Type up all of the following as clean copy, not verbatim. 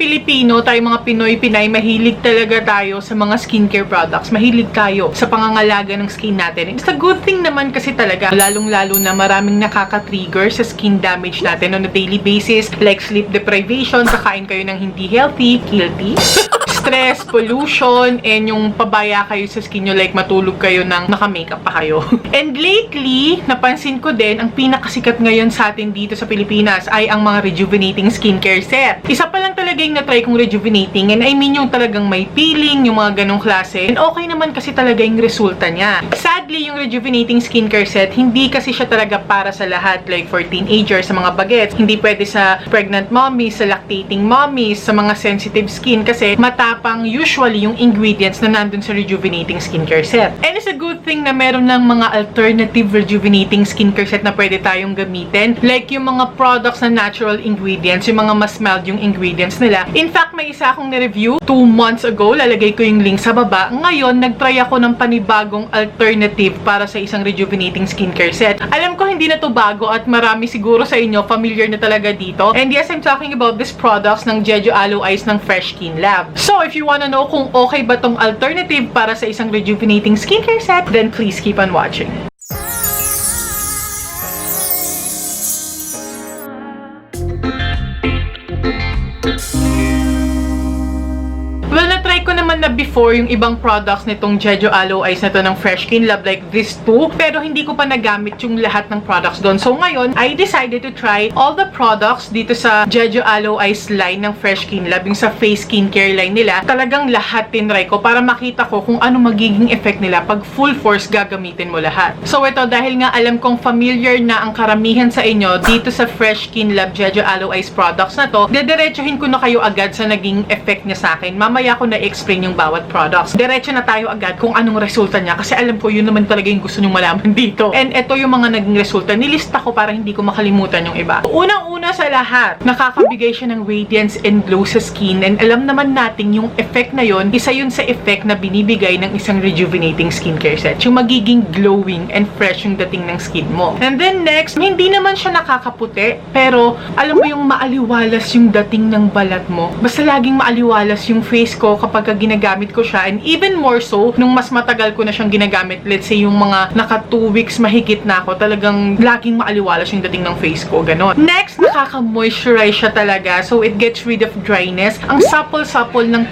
Pilipino, tayo mga Pinoy, Pinay, mahilig talaga tayo sa mga skincare products. Mahilig tayo sa pangangalaga ng skin natin. It's a good thing naman kasi talaga, lalong-lalo na maraming nakaka-trigger sa skin damage natin on a daily basis, like sleep deprivation, kakain kayo ng hindi healthy, guilty, stress, pollution, and yung pabaya kayo sa skin nyo, like matulog kayo ng naka-makeup pa kayo. And lately, napansin ko din, ang pinakasikat ngayon sa atin dito sa Pilipinas ay ang mga rejuvenating skincare set. Isa pa lang talaga yung na-try kong rejuvenating, and I mean yung talagang may peeling, yung mga ganong klase. And okay naman kasi talaga yung resulta niya. Sadly, yung rejuvenating skincare set, hindi kasi siya talaga para sa lahat, like for teenagers, sa mga bagets. Hindi pwede sa pregnant mommies, sa lactating mommies, sa mga sensitive skin, kasi matapang usually yung ingredients na nandun sa rejuvenating skincare set. And it's a good thing na meron ng mga alternative rejuvenating skincare set na pwede tayong gamitin. Like yung mga products na natural ingredients, yung mga mas mild yung ingredients nila. In fact, may isa akong na-review 2 months ago. Lalagay ko yung link sa baba. Ngayon, nag-try ako ng panibagong alternative para sa isang rejuvenating skincare set. Alam ko hindi na to bago at marami siguro sa inyo familiar na talaga dito. And yes, I'm talking about this products ng Jeju Aloe Ice ng Fresh Skinlab. So, if you wanna know kung okay ba tong alternative para sa isang rejuvenating skincare set, then please keep on watching. Well, na-try ko naman na before yung ibang products nitong Jeju Aloe Ice na to ng Fresh Skinlab, like this two, pero hindi ko pa nagamit yung lahat ng products doon. So ngayon, I decided to try all the products dito sa Jeju Aloe Ice line ng Fresh Skinlab, yung sa face skincare line nila. Talagang lahat tinry ko para makita ko kung ano magiging effect nila pag full force gagamitin mo lahat. So ito, dahil nga alam kong familiar na ang karamihan sa inyo dito sa Fresh Skinlab Jeju Aloe Ice products na to, dediretsuhin ko na kayo agad sa naging effect niya sa akin. Mamaya ko na-explain yung bawat products. Diretso na tayo agad kung anong resulta niya kasi alam ko yun naman talaga yung gusto nyong malaman dito. And ito yung mga naging resulta. Nilista ko para hindi ko makalimutan yung iba. Unang-una sa lahat, nakakabigay siya ng radiance and glow sa skin, and alam naman natin yung effect na yun, isa yun sa effect na binibigay ng isang rejuvenating skincare set. Yung magiging glowing and fresh yung dating ng skin mo. And then next, hindi naman siya nakakaputi, pero alam mo yung maaliwalas yung dating ng balat mo. Basta laging maaliwalas yung face ko kapag ginagamit ko siya, and even more so nung mas matagal ko na siyang ginagamit, let's say yung mga naka 2 weeks mahigit na ako, talagang laging maaliwalas yung dating ng face ko, ganon. Next, nakaka-moisturize siya talaga, so it gets rid of dryness. Ang supple-supple ng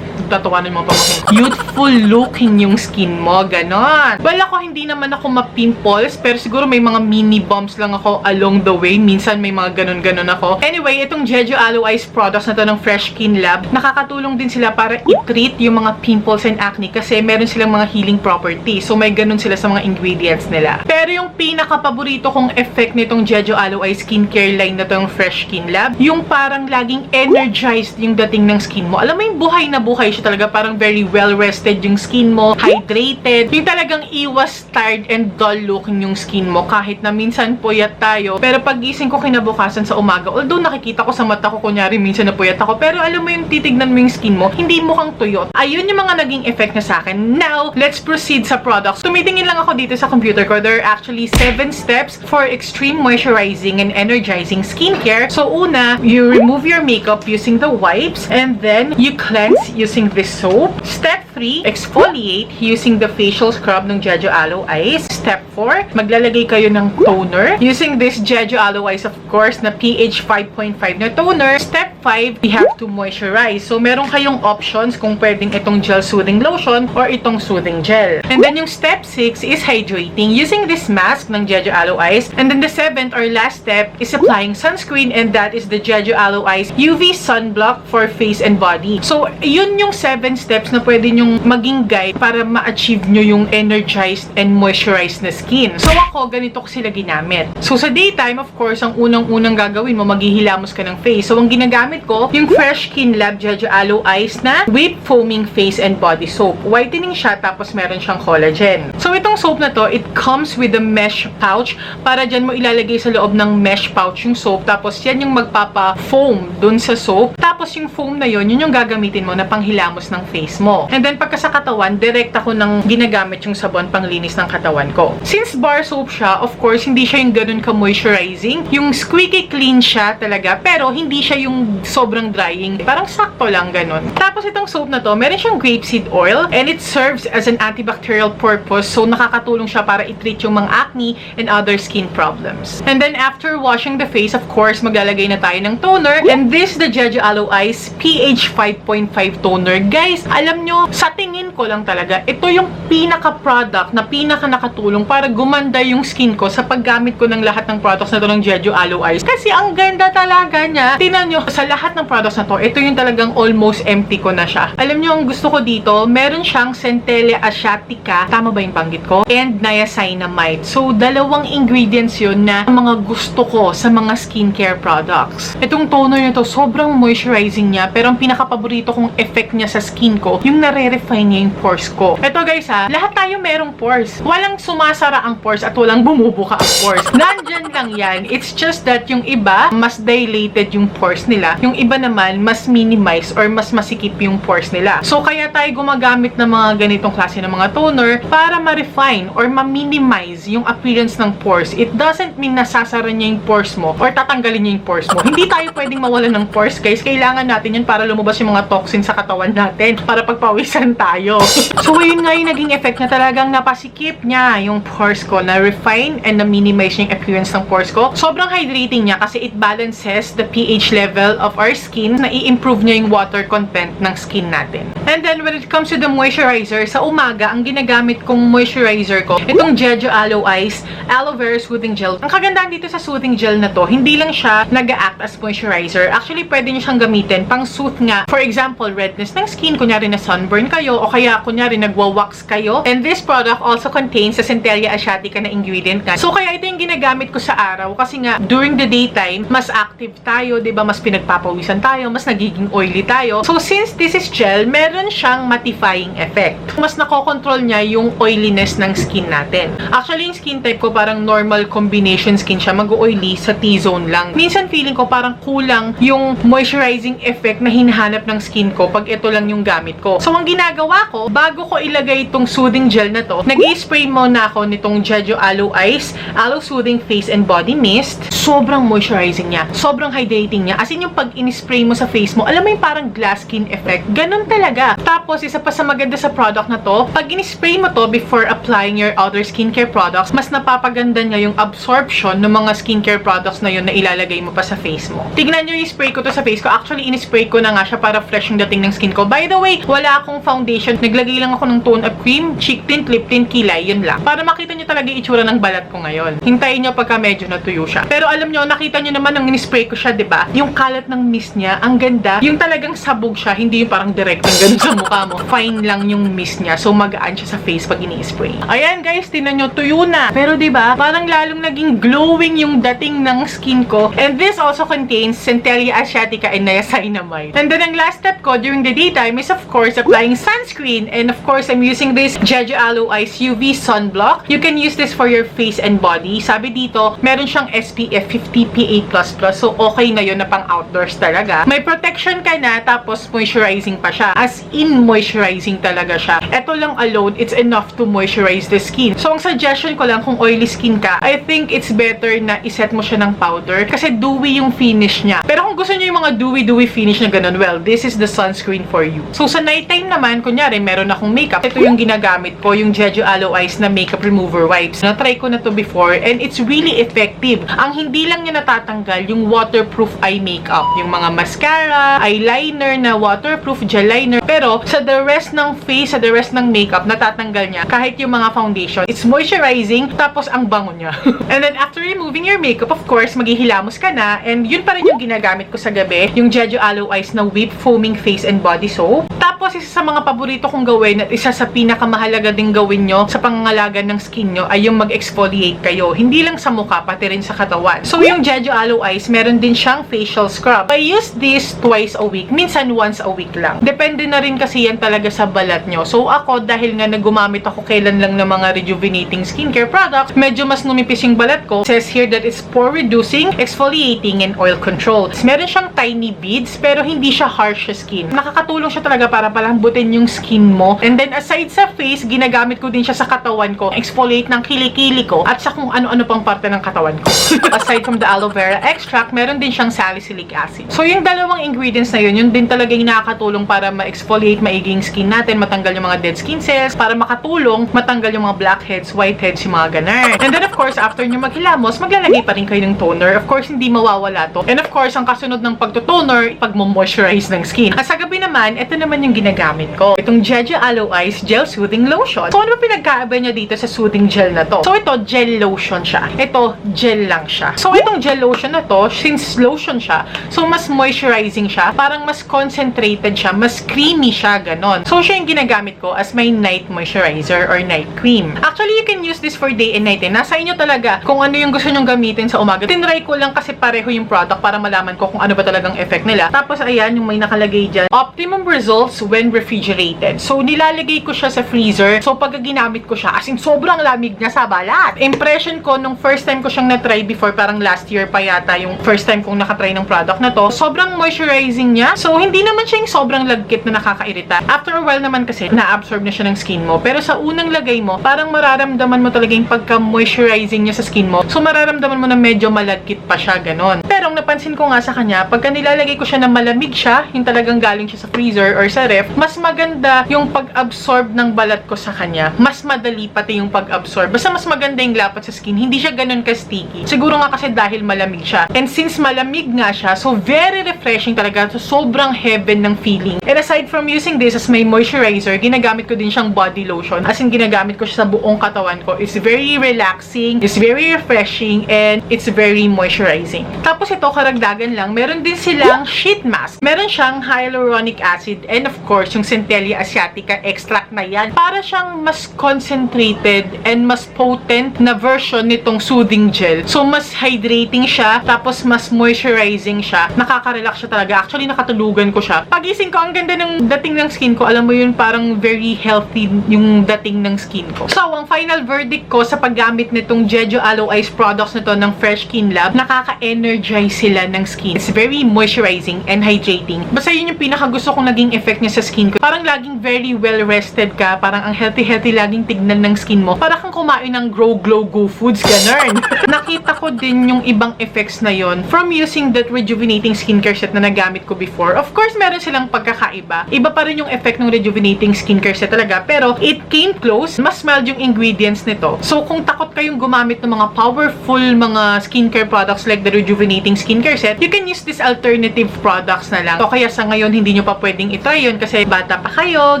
tatawanan mo pa ako. Youthful looking yung skin mo, ganon. Well, ako hindi naman ako ma-pimples, pero siguro may mga mini bumps lang ako along the way. Minsan may mga ganon-ganon ako. Anyway, itong Jeju Aloe Ice products na to ng Fresh Skinlab, nakakatulong din sila para i-treat yung mga pimples and acne kasi meron silang mga healing properties. So, may ganon sila sa mga ingredients nila. Pero yung pinaka-paborito kong effect nitong Jeju Aloe Ice skincare line na to ng Fresh Skinlab, yung parang laging energized yung dating ng skin mo. Alam mo yung buhay na buhay siya talaga, parang very well-rested yung skin mo, hydrated, yung talagang iwas tired and dull looking yung skin mo kahit na minsan puyat tayo. Pero pag gising ko kinabukasan sa umaga, although nakikita ko sa mata ko kunyari minsan na puyat ako, pero alam mo yung titignan mo yung skin mo, hindi mukhang tuyot. Ayun yung mga naging effect na sa akin. Now, let's proceed sa products. Tumitingin lang ako dito sa computer ko. There are actually 7 steps for extreme moisturizing and energizing skincare. So una, you remove your makeup using the wipes, and then you cleanse using this soap. Step 3, exfoliate using the facial scrub ng Jeju Aloe Ice. Step 4, maglalagay kayo ng toner using this Jeju Aloe Ice, of course, na pH 5.5 na toner. Step 5, you have to moisturize. So, meron kayong options kung pwedeng itong gel soothing lotion or itong soothing gel. And then yung step 6 is hydrating using this mask ng Jeju Aloe Ice. And then the 7th or last step is applying sunscreen, and that is the Jeju Aloe Ice UV sunblock for face and body. So, yun yung 7 steps na pwede nyong maging guide para ma-achieve nyo yung energized and moisturized na skin. So ako, ganito ko sila ginamit. So sa daytime, of course, ang unang-unang gagawin mo, maghihilamos ka ng face. So ang ginagamit ko, yung Fresh Skinlab Jeju Aloe Ice na whip foaming face and body soap. Whitening siya, tapos meron siyang collagen. So itong soap na to, it comes with a mesh pouch. Para dyan mo ilalagay sa loob ng mesh pouch yung soap. Tapos yan yung magpapa-foam dun sa soap. Tapos yung foam na yun yung gagamitin mo na panghilamos ng face mo. And then then pagka sa katawan, direct ako ng ginagamit yung sabon panglinis ng katawan ko. Since bar soap siya, of course, hindi siya yung ganun ka-moisturizing. Yung squeaky clean siya talaga, pero hindi siya yung sobrang drying. Parang sakto lang ganun. Tapos itong soap na to, meron siyang grapeseed oil and it serves as an antibacterial purpose. So nakakatulong siya para i-treat yung mga acne and other skin problems. And then after washing the face, of course, maglalagay na tayo ng toner. And this, the Jeju Aloe Ice pH 5.5 toner. Guys, alam nyo, sa tingin ko lang talaga, ito yung pinaka-product na pinaka-nakatulong para gumanda yung skin ko sa paggamit ko ng lahat ng products na to ng Jeju Aloe Ice. Kasi ang ganda talaga niya. Tingnan nyo, sa lahat ng products na to, ito yung talagang almost empty ko na siya. Alam nyo, ang gusto ko dito, meron siyang Centella asiatica, tama ba yung banggit ko? And niacinamide. So, dalawang ingredients yun na mga gusto ko sa mga skincare products. Itong toner nito, sobrang moisturizing niya, pero ang pinaka-paborito kong effect niya sa skin ko, yung nare-refine niya yung pores ko. Ito guys ha, lahat tayo merong pores. Walang sumasara ang pores at walang bumubuka ang pores. Nandyan lang yan. It's just that yung iba, mas dilated yung pores nila. Yung iba naman, mas minimize or mas masikip yung pores nila. So, kaya tayo gumagamit ng mga ganitong klase ng mga toner para ma-refine or ma-minimize yung appearance ng pores. It doesn't mean nasasara niya yung pores mo or tatanggalin niya yung pores mo. Hindi tayo pwedeng mawalan ng pores, guys. Kailangan natin yun para lumabas yung mga toxin sa katawan natin para pagpawisan tayo. So, yun nga yung naging effect na talagang napasikip niya yung pores ko, na-refine and na-minimize yung appearance ng pores ko. Sobrang hydrating niya kasi it balances the pH level of our skin, na i-improve niya yung water content ng skin natin. And then, when it comes to the moisturizer, sa umaga, ang ginagamit kong moisturizer ko, itong Jeju Aloe Ice Aloe Vera Soothing Gel. Ang kagandahan dito sa soothing gel na to, hindi lang siya nag-act as moisturizer. Actually, pwede niyo siyang gamitin pang soothe nga. For example, redness ng skin, kunyari na sunburn kayo, o kaya kunyari nagwa-wax kayo. And this product also contains the Centella asiatica na ingredient nga. So, kaya ito yung ginagamit ko sa araw kasi nga, during the daytime, mas active tayo, diba? Mas pinagpapawisan tayo, mas nagiging oily tayo. So, since this is gel, meron siyang mattifying effect. Mas nakokontrol niya yung oiliness ng skin natin. Actually, yung skin type ko parang normal combination skin siya, mag-oily sa T-zone lang. Minsan feeling ko parang kulang yung moisturizing effect na hinahanap ng skin ko pag ito lang yung gamit ko. So, ang ginagawa ko, bago ko ilagay itong soothing gel na to, nag-i-spray muna ako nitong Jeju Aloe Ice Aloe Soothing Face and Body Mist. Sobrang moisturizing niya. Sobrang hydrating niya. As in, yung pag in-spray mo sa face mo, alam mo yung parang glass skin effect. Ganun talaga. Tapos, isa pa sa maganda sa product na to, pag in-spray mo to before applying your other skincare products, mas napapaganda niya yung absorption ng mga skincare products na yun na ilalagay mo pa sa face mo. Tignan nyo yung spray ko to sa face ko. Actually, in-spray ko na nga siya para fresh yung dating ng skin ko. By the way, wala akong foundation. Naglagay lang ako ng tone-up cream, cheek tint, lip tint, kilay. Yun lang. Para makita nyo talaga yung itsura ng balat ko ngayon. Hintayin nyo pagka medyo natuyo siya. Pero alam nyo, nakita nyo naman nung in-spray ko siya, diba? Yung kalat ng mist niya, ang ganda. Yung talagang sabog siya, hindi yung parang direct ng ganun sa mukha mo. Fine lang yung mist niya. So, magaan siya sa face pag ini-spray. Ayan, guys, tinan nyo, tuyo na. Pero diba, parang lalong naging glowing yung dating ng skin ko. And this also contains Centella asiatica and niacinamide. And then, ang last step ko during the daytime is, of course, applying sunscreen. And of course, I'm using this Jeju Aloe Ice UV Sunblock. You can use this for your face and body. Sabi dito, meron siyang SPF 50 PA++. So, okay na yun na pang outdoors talaga. May protection ka na, tapos moisturizing pa siya. As in, moisturizing talaga siya. Ito lang alone, it's enough to moisturize the skin. So, ang suggestion ko lang kung oily skin ka, I think it's better na iset mo siya ng powder kasi dewy yung finish niya. Pero kung gusto niyo yung mga dewy finish na ganun, well, this is the sunscreen for you. So, sa nighttime naman, kunyari, meron akong makeup. Ito yung ginagamit ko, yung Jeju Aloe Ice na makeup remover wipes. Na-try ko na to before and it's really effective. Ang hindi lang niya natatanggal, yung waterproof eye makeup. Yung mga mascara, eyeliner na waterproof, gel liner. Pero, sa the rest ng face, sa the rest ng makeup, natatanggal niya. Kahit yung mga foundation. It's moisturizing, tapos ang bango niya. And then, after removing your makeup, of course, maghihilamos ka na. And yun pa rin yung ginagamit ko sa gabi. Yung Jeju Aloe Ice na whip foaming face and body soap. Tapos, isa sa mga paborito kong gawin at isa sa pinakamahalaga ding gawin nyo sa pangangalaga ng skin nyo ay yung mag-exfoliate kayo. Hindi lang sa mukha, pati rin sa katawan. So, yung Jeju Aloe Ice, meron din siyang facial scrub. I use this twice a week. Minsan, once a week lang. Depende na rin kasi yan talaga sa balat nyo. So, ako, dahil nga nagumamit ako kailan lang ng mga rejuvenating skincare products, medyo mas numipis yung balat ko. It says here that it's pore reducing, exfoliating, and oil control. Meron siyang tiny beads, pero hindi siya harsh sa skin. Nakakatulong siya talaga para palambutin din yung skin mo. And then aside sa face, ginagamit ko din siya sa katawan ko. Exfoliate ng kilikili ko at sa kung ano-ano pang parte ng katawan ko. Aside from the aloe vera extract, meron din siyang salicylic acid. So yung dalawang ingredients na yun din talaga yung nakakatulong para ma-exfoliate maiging skin natin, matanggal yung mga dead skin cells, para makatulong matanggal yung mga blackheads, whiteheads, yung mga ganun. And then of course, after nyo maghilamos, maglalagay pa rin kayo ng toner. Of course, hindi mawawala to. And of course, ang kasunod ng pagtotoner, pag-moisturize ng skin. At sa gabi naman, ito naman yung ginagamit ko. Itong Jeju Aloe Ice Gel Soothing Lotion. So, ano ba pinagkaiba niya dito sa soothing gel na to? So, ito, gel lotion siya. Ito, gel lang siya. So, itong gel lotion na to, since lotion siya, so, mas moisturizing siya. Parang mas concentrated siya, mas creamy siya, ganon. So, siya yung ginagamit ko as my night moisturizer or night cream. Actually, you can use this for day and night. Nasa inyo talaga kung ano yung gusto nyong gamitin sa umaga. Tinry ko lang kasi pareho yung product para malaman ko kung ano ba talagang effect nila. Tapos, ayan, yung may nakalagay dyan. Optimum results when refrigerated. So, nilalagay ko siya sa freezer. So, pag ginamit ko siya, as in, sobrang lamig niya sa balat. Impression ko, nung first time ko siyang na-try before, parang last year pa yata yung first time kong nakatry ng product na to. Sobrang moisturizing niya. So, hindi naman siya yung sobrang lagkit na nakakairita. After a while naman kasi, na-absorb na siya ng skin mo. Pero sa unang lagay mo, parang mararamdaman mo talaga yung pagka-moisturizing niya sa skin mo. So, mararamdaman mo na medyo malagkit pa siya, ganon. Pero, ang napansin ko nga sa kanya, pagka nilalagay ko siya na malamig siya, yung talagang galing siya sa freezer or sa ref, mas maganda yung pag-absorb ng balat ko sa kanya. Mas madali pati yung pag-absorb. Basta mas maganda yung lapat sa skin. Hindi siya ganun ka-sticky. Siguro nga kasi dahil malamig siya. And since malamig nga siya, so very refreshing talaga. So, sobrang heaven ng feeling. And aside from using this as my moisturizer, ginagamit ko din siyang body lotion. As in, ginagamit ko siya sa buong katawan ko. It's very relaxing, it's very refreshing, and it's very moisturizing. Tapos ito, karagdagan lang, meron din silang sheet mask. Meron siyang hyaluronic acid and of course, yung Centellia asiatica extract na yan. Para siyang mas concentrated and mas potent na version nitong soothing gel. So, mas hydrating siya, tapos mas moisturizing siya. Nakaka-relax siya talaga. Actually, nakatulugan ko siya. Pagising ko, ang ganda ng dating ng skin ko. Alam mo yun, parang very healthy yung dating ng skin ko. So, ang final verdict ko sa paggamit nitong Jeju Aloe Ice products nito ng Fresh Skinlab, nakaka-energize sila ng skin. It's very moisturizing and hydrating. Basta yun yung pinaka-gusto kong naging effect niya sa skin ko. Parang laging very well-rested ka. Parang ang healthy-healthy laging tignan ng skin mo. Parang kang kumain ng Grow Glow Go Foods, ganun. Nakita ko din yung ibang effects na yon from using that rejuvenating skincare set na nagamit ko before. Of course, meron silang pagkakaiba. Iba pa rin yung effect ng rejuvenating skincare set talaga. Pero, it came close. Mas mild yung ingredients nito. So, kung takot kayong gumamit ng mga powerful mga skincare products like the rejuvenating skincare set, you can use this alternative products na lang. So, kaya sa ngayon, hindi nyo pa pwedeng itry yun kasi bata pa kayo,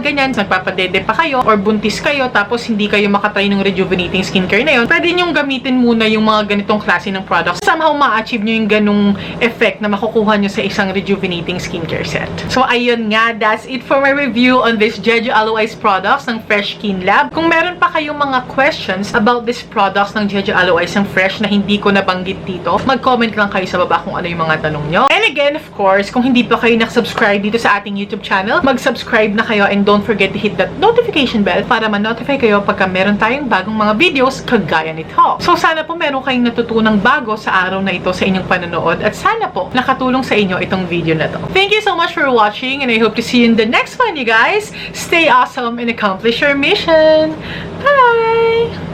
ganyan, nagpapadede pa kayo, or buntis kayo, tapos hindi kayo makatry ng rejuvenating skincare na yun. Pwede nyong gamitin muna yung mga ganitong klase ng products. Somehow, ma-achieve nyo yung ganung effect na makukuha nyo sa isang rejuvenating skincare set. So, ayun nga, that's it for my review on this Jeju Aloe Ice products ng Fresh Skinlab. Kung meron pa kayong mga questions about this products ng Jeju Aloe Ice ng Fresh na hindi ko nabanggit dito, mag-comment lang kayo sa baba kung ano yung mga tanong nyo. And again, of course, kung hindi pa kayo nakasubscribe dito sa ating YouTube channel, mag-subscribe na kayo and don't forget to hit that notification bell para ma-notify kayo pagka meron tayong bagong mga videos kagaya nito. So, sana po meron kayong natutunang bago sa araw na ito sa inyong panonood at sana po nakatulong sa inyo itong video na to. Thank you so much for watching and I hope to see you in the next one, you guys. Stay awesome and accomplish your mission. Bye!